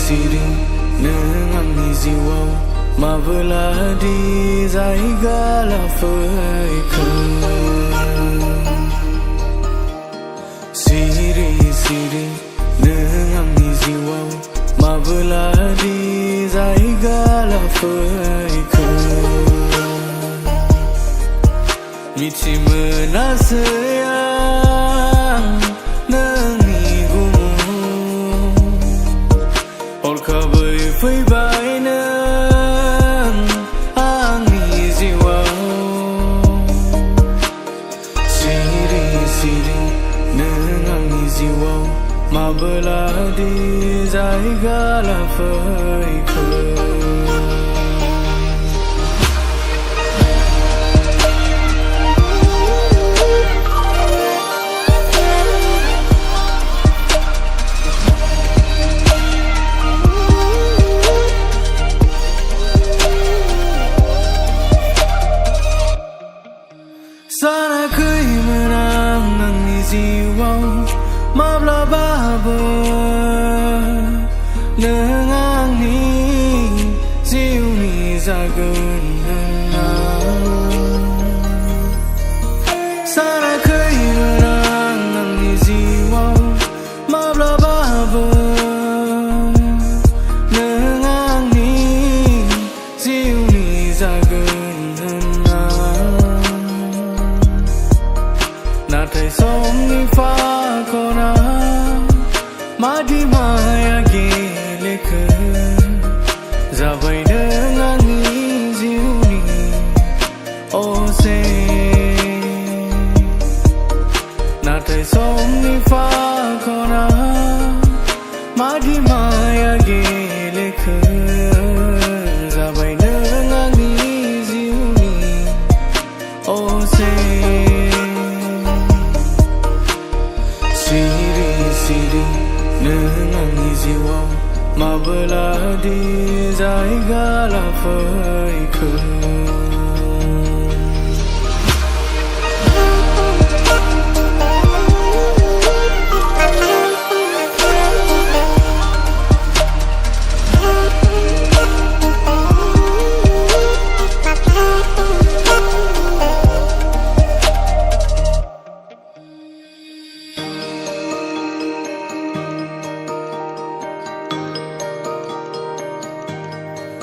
Siri nang angni jiwau mabeladi zaiga lafaiku Siri nang angni jiwau mabeladi zaiga lafaiku Miti menasayang Fui bay nang angni jiwau Siri nang angni jiwau mabeladi zaiga lafaiku Sana kui menang angni jiwau mablababa nang angni jiwni jagon Sana kui menang angni jiwau mablababa nang angni jiwni jagon Natai somni fa kona madi maya gelek Zabai nang angni jiwni ose Natai somni fa kona madi maya gelek Zabai nang angni jiwni ose Siri nang angni jiwau mabeladi zaiga lafaiku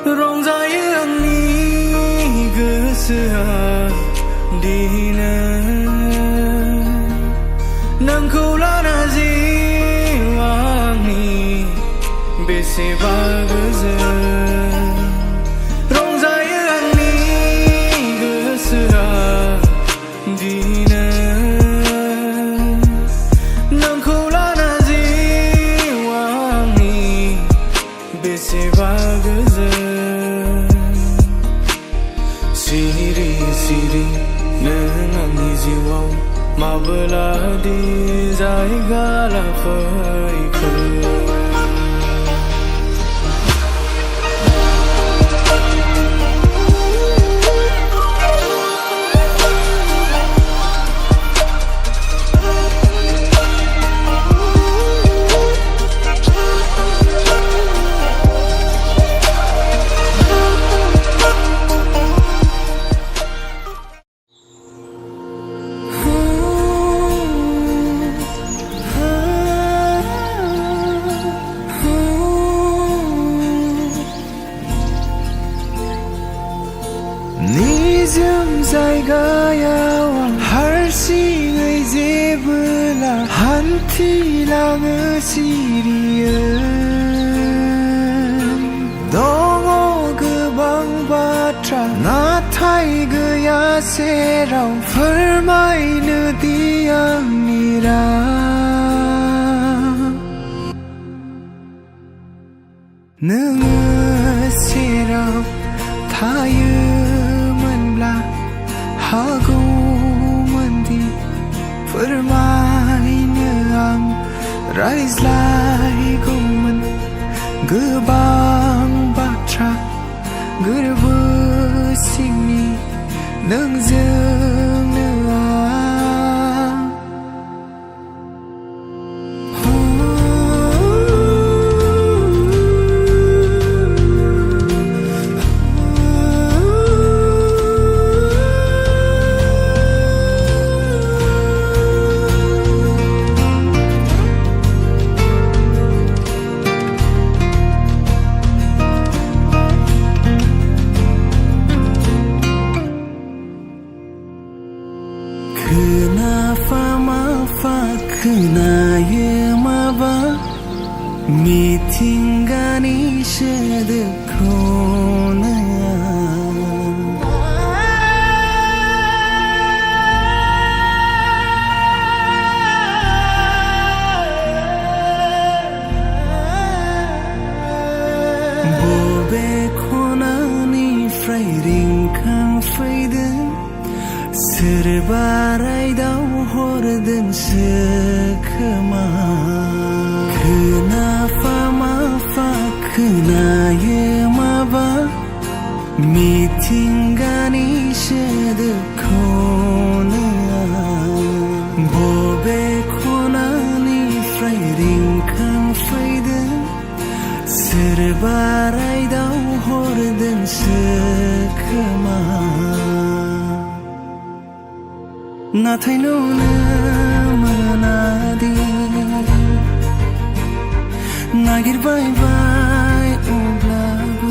Rongjaयो आंनि गोसोआ दिनै नोंखौ लाना जिउ आंनि बेसेबा गोजोन रंजायो आंनि गोसोआ दिनै नोंखौ लाना जिउ आंनि बेसेबा गोजोन Siri nang angni jiwau mabeladi zaiga lafaiku निजोम जायगायाव आं हारसिङै जेबोला हान्थिलाङो सिरियै दङ गोबां बाथ्रा नाथाय गैया सेराव फोरमायनो दि आंनि राव नोङो सेराव थायोमोनब्ला हागौमोनदि फोरमायनो आं रायज्लाय गोबां बाथ्रा गोरबो सिंनि नोंजोंनो Kenapa mafa kenayo maba mitinggani sedekona Bobe konaniफ्राय रिंखां फैदों सोरबा रायदाव हरदोंसो खोमा खोनाफा माफा खोनायो माबा मिथिंगानि सोदोबखौनो बबे खनानिफ्राय रिंखां फैदों सोरबा रायदाव हरदोंसो खोमा नाथाय नुनो मोनादि नागिरबाय अब्लाबो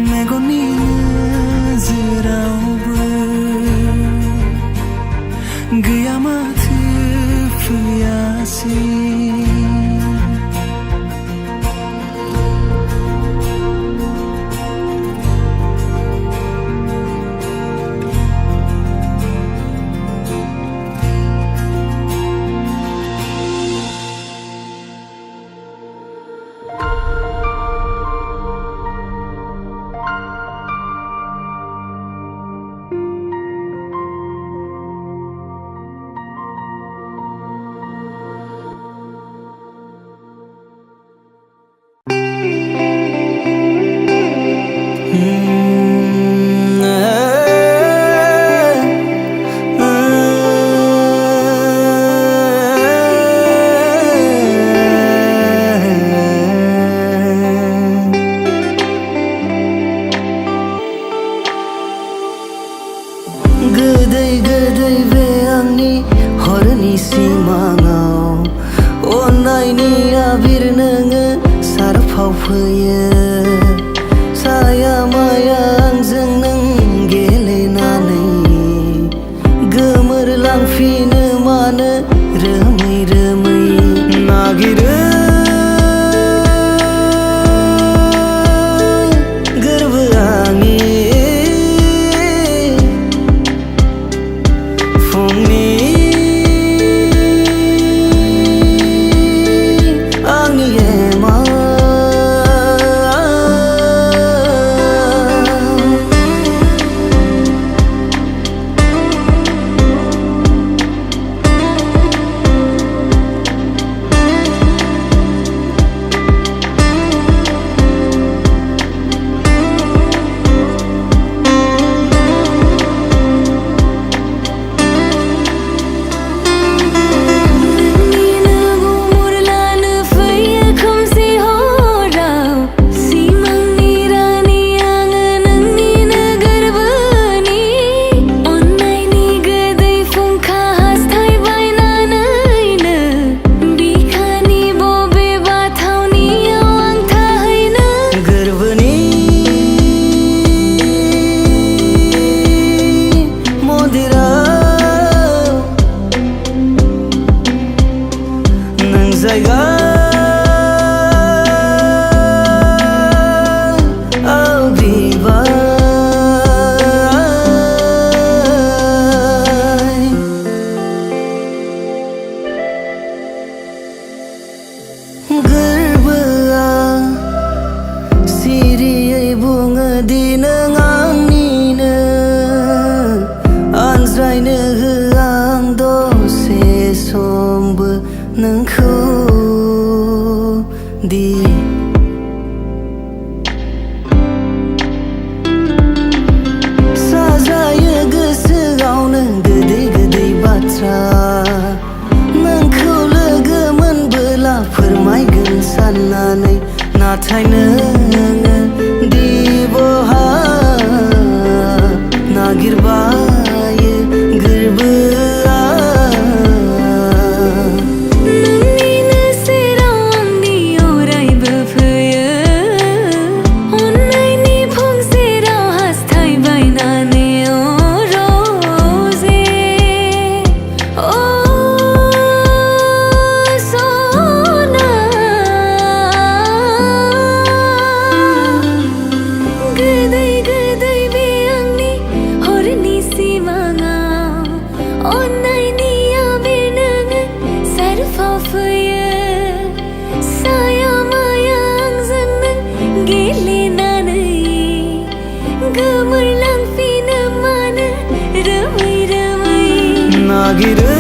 मेगननि नोजोरावबो गैया माथो फैयासै गोदै गोदै बे आंनि हरनि सिमाङाव अननायनि आबिर नोङो सारफाव फैयो साया माया आंजों नों गेलेनानै गोमोरलांफिनो मानो रोमै रोमै नागिरो नोंखौ दि साजायो गोसोआवनो गोदै गोदै बाथ्रा नोंखौ लोगो मोनबोला फोरमायगोन साननानै नाथाय नोङो दि बहा नागिरबायो गोरबोआ नोंनिनो सेराव आंनि अरायबो फैयो अननायनि फुंसेराव हास्थायबायनानै रोजे सना गोदै गोदै बे आंनि हरनि सिमाङाव अननायनि आबिर नोङो सारफाव फैयो साया माया आंजों नों गेलेनानै गोमोरलांफिनो मानो रोमै रोमै नागिरो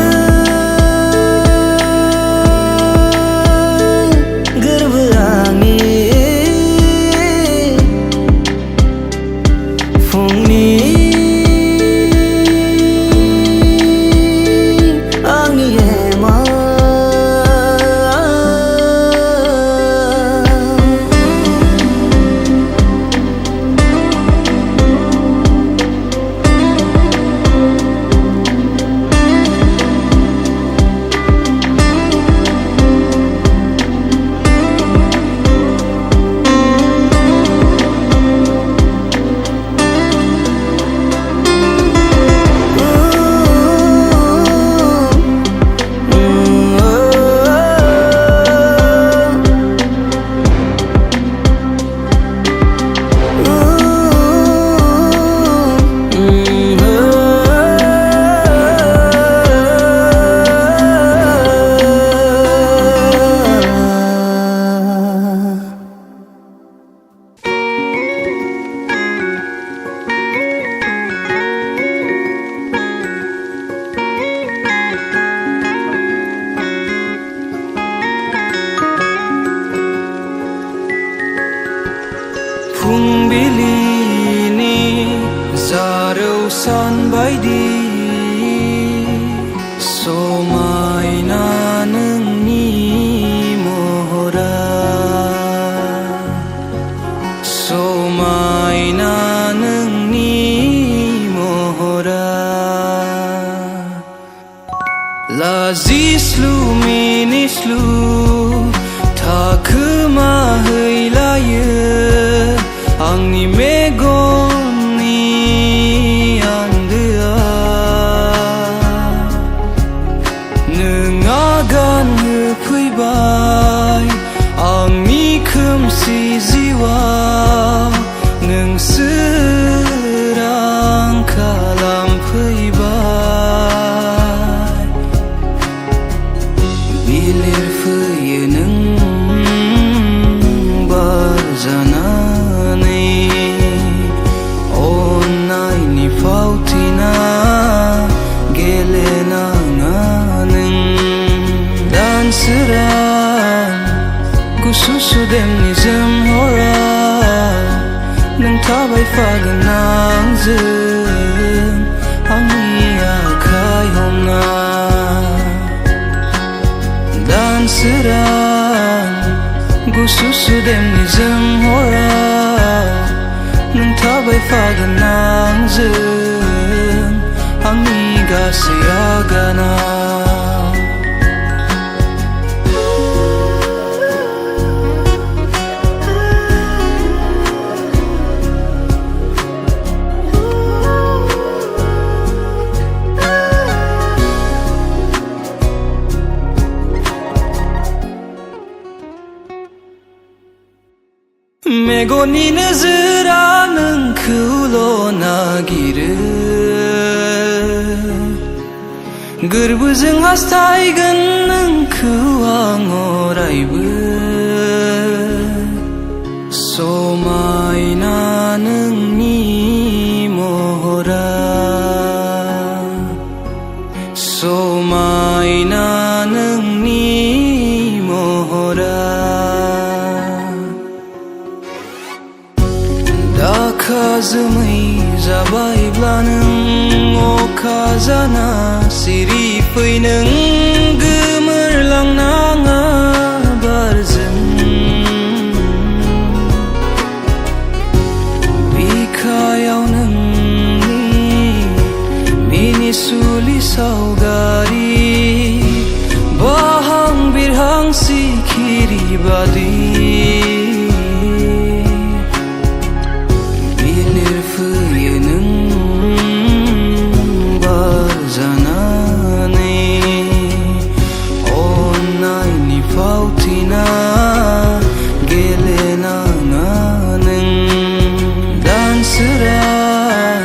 गोरबोआ आंनि फुंनि आंनि एमा फुंबिलिनि जारौसान बायदि समायना नोंनि महरा समायना नोंनि महरा लाजिस्लु मिनिस्लु थाखोमाहैलायो आंनि मेगननि आन्दोआ नों आगान होफैबाय आंनि खोमसि जिउआव नों सोरां खालामफैबाय बिलिरफैयो नों बार जानानै अननायनि फावथिना गेलेनाङा नों दानसोरां गुसु सुदेमनि जोमहराव नों थाबायफागोन आंजों आंनि आखाइ हमना दानसोरां गुसु सुदेमनि जोमहराव नों थाबायफागोन आंजों आंनि गासै आगानाव मेगननि नोजोरा नोंखौल' नागिरो गोरबोजों हास्थायगोन नोंखौ आं अरायबो समायना नोंनि महरा समायना नोंनि महरा जोमै जाबायब्ला नों अखा जाना सिरि फै नों गोमोरलांनाङा बारजों बिखायाव नोंनि मिनिसुलि सावगारि बाहां बिरहां सिखिरि बादि बिलिरफैयो नों बार जानानै अननायनि फावथिना गेलेनाङा नों दानसोरां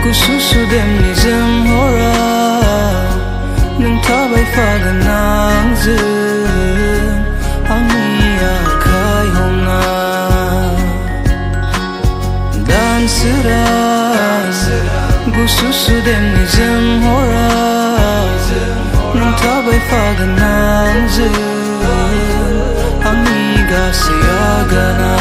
गुसु सुदेमनि जोमहराव नों थाबायफागोन आंजों आंनि आखाइ हमना दानसोरां गुसु सुदेमनि जोमहराव नों थाबायफागोन आंजों आंनि गासै आगाना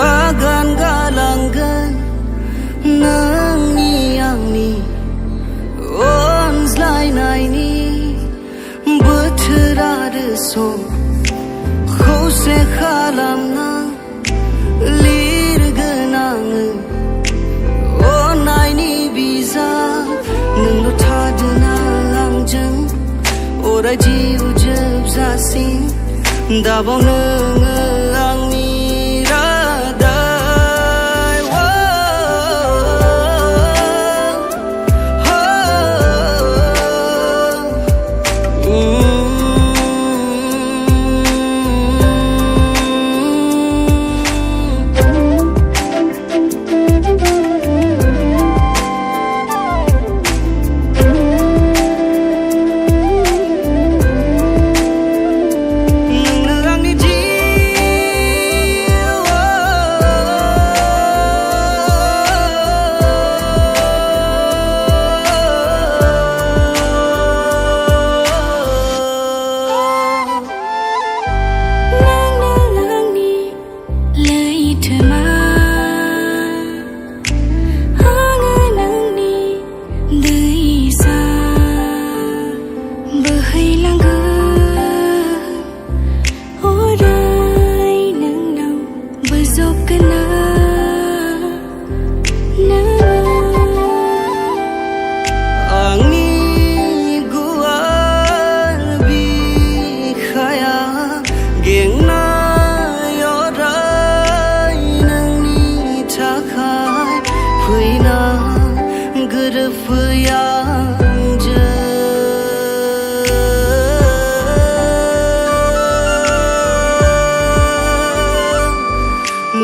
आगान गालांगोन नोंनि आंनि अनज्लायनायनि बोथोर आरो सम खौसे खालामना लिरगोन आङो अननायनि बिजाब नोंल' थादोना आंजों अराय जिउ जोबजासिम दाबाव नोङो आंनि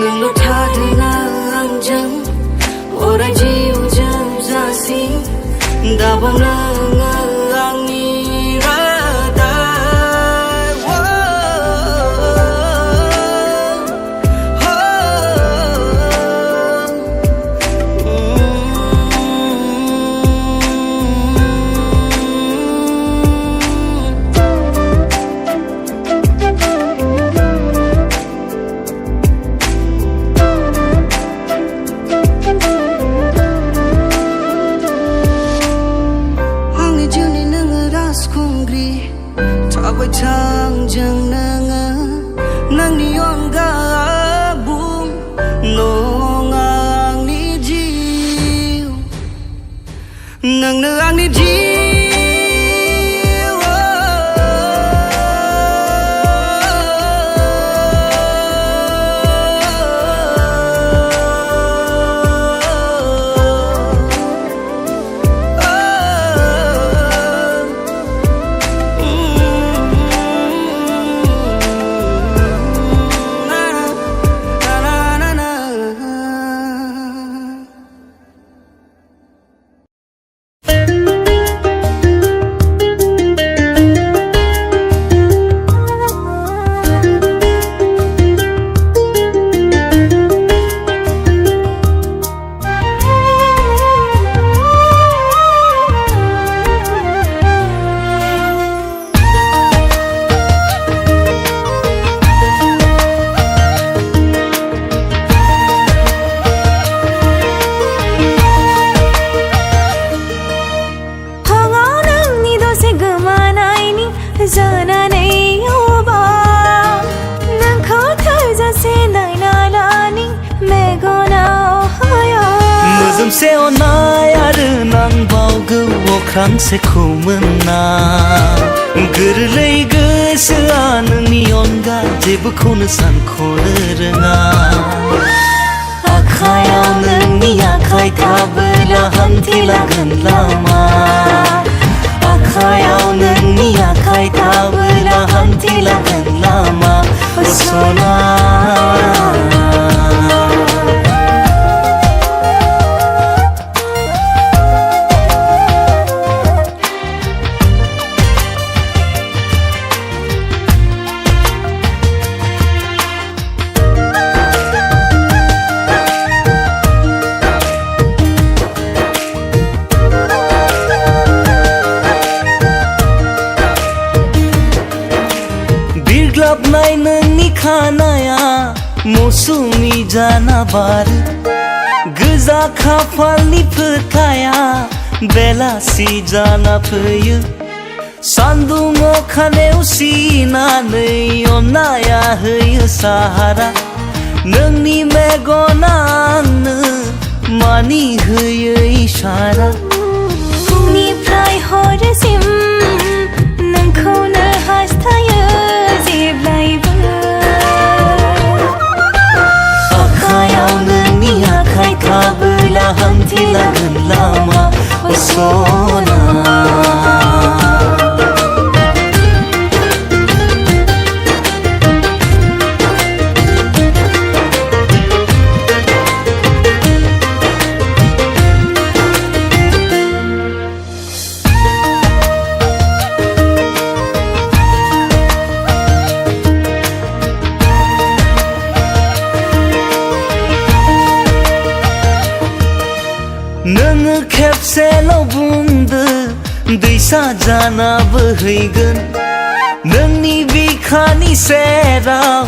नोंल' थादोना आंजों अराय जिउ जोबजासिम दाबाव नोङो आंनि थोंजों नोङो नोंनि अनगा आबुं नङा आंनि जिउ नोंनो आंनि जिउ अख्रांसे खौमोना गोरलै गोसोआ नोंनि अनगा जेबोखौनो सानख'नो रोङा आखायाव नोंनि आखाय थाबोला हान्थिलांगोन लामा आखायाव नोंनि आखाय थाबोला हान्थिलांगोन लामा सना ग्लाबनाय नोंनि खानाया मौसुमि जाना बारो गोजा खाफालनि फोथाया बेलासि जाना फैयो सान्दुं अखा नेवसिनानै अननाया होयो साहारा नोंनि मेगना आंनो मानि होयो इसारा फुंनिफ्राय हरसिम नोंखौनो हास्थायो आखायाव नोंनि आखाय थाबोला हान्थिलांगोन लामा सना नोङो खेबसेल' बुंदो दैसा जाना बोहैगोन नोंनि बिखानि सेराव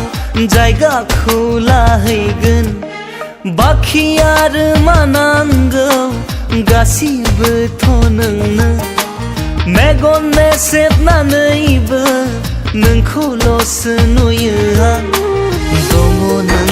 जायगाखौ लाहैगोन बाखि आरो मा नांगौ गासिबोथ' नोंनो मेगन मेसेबनानैबो नोंखौल'सो नुयो आं दङ